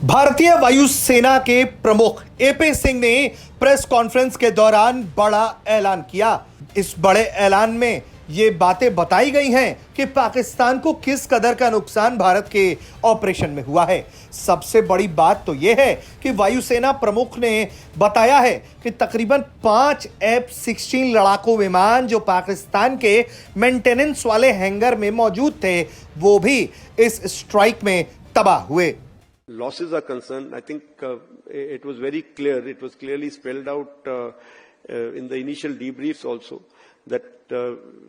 भारतीय वायुसेना के प्रमुख एपी सिंह ने प्रेस कॉन्फ्रेंस के दौरान बड़ा ऐलान किया। इस बड़े ऐलान में ये बातें बताई गई हैं कि पाकिस्तान को किस कदर का नुकसान भारत के ऑपरेशन में हुआ है। सबसे बड़ी बात तो यह है कि वायुसेना प्रमुख ने बताया है कि तकरीबन 5 F-16 लड़ाकू विमान जो पाकिस्तान के मेंटेनेंस वाले हैंगर में मौजूद थे, वो भी इस स्ट्राइक में तबाह हुए। Losses are concerned, I think it was very clear, it was clearly spelled out in the initial debriefs also that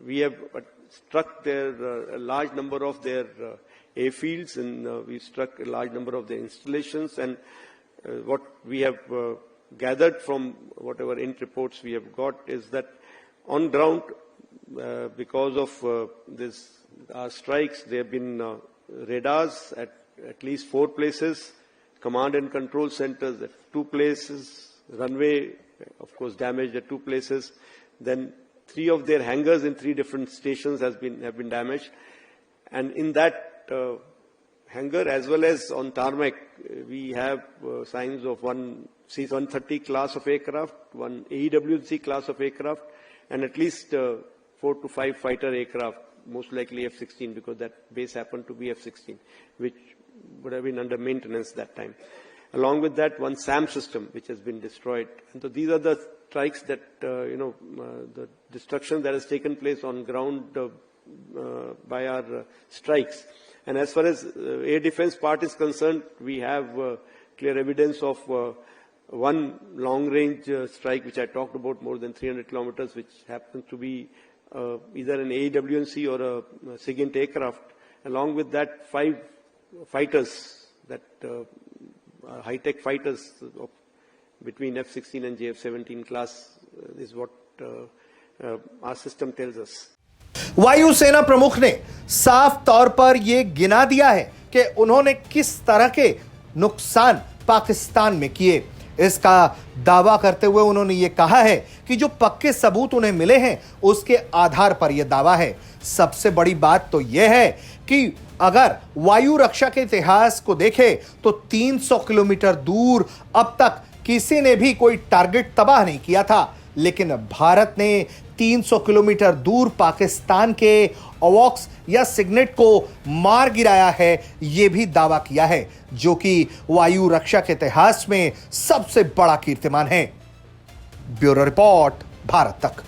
we have struck a large number of their airfields and we struck a large number of their installations, and what we have gathered from whatever int reports we have got is that on ground because of this strikes there have been radars at least 4 places, command and control centers at 2 places, runway of course damaged at 2 places, then 3 of their hangars in 3 different stations have been damaged, and in that hangar as well as on tarmac we have signs of one C-130 class of aircraft, one AEW&C class of aircraft, and at least 4 to 5 fighter aircraft, most likely F-16 because that base happened to be F-16, which would have been under maintenance that time. Along with that, one SAM system which has been destroyed. And so these are the strikes that, the destruction that has taken place on ground by our strikes. And as far as air defense part is concerned, we have clear evidence of one long-range strike which I talked about, more than 300 kilometers, which happens to be either an AEW&C or a SIGINT aircraft. Along with that, 5 fighters, that high-tech fighters between F-16 and JF-17 class is what our system tells us. वायुसेना प्रमुख ने साफ तौर पर यह गिना दिया है कि उन्होंने किस तरह के नुकसान पाकिस्तान में किए। इसका दावा करते हुए उन्होंने ये कहा है कि जो पक्के सबूत उन्हें मिले हैं उसके आधार पर यह दावा है। सबसे बड़ी बात तो यह है कि अगर वायु रक्षा के इतिहास को देखें तो 300 किलोमीटर दूर अब तक किसी ने भी कोई टारगेट तबाह नहीं किया था, लेकिन भारत ने 300 किलोमीटर दूर पाकिस्तान के अवॉक्स या सिग्नेट को मार गिराया है, यह भी दावा किया है, जो कि वायु रक्षा के इतिहास में सबसे बड़ा कीर्तिमान है। ब्यूरो रिपोर्ट, भारत तक।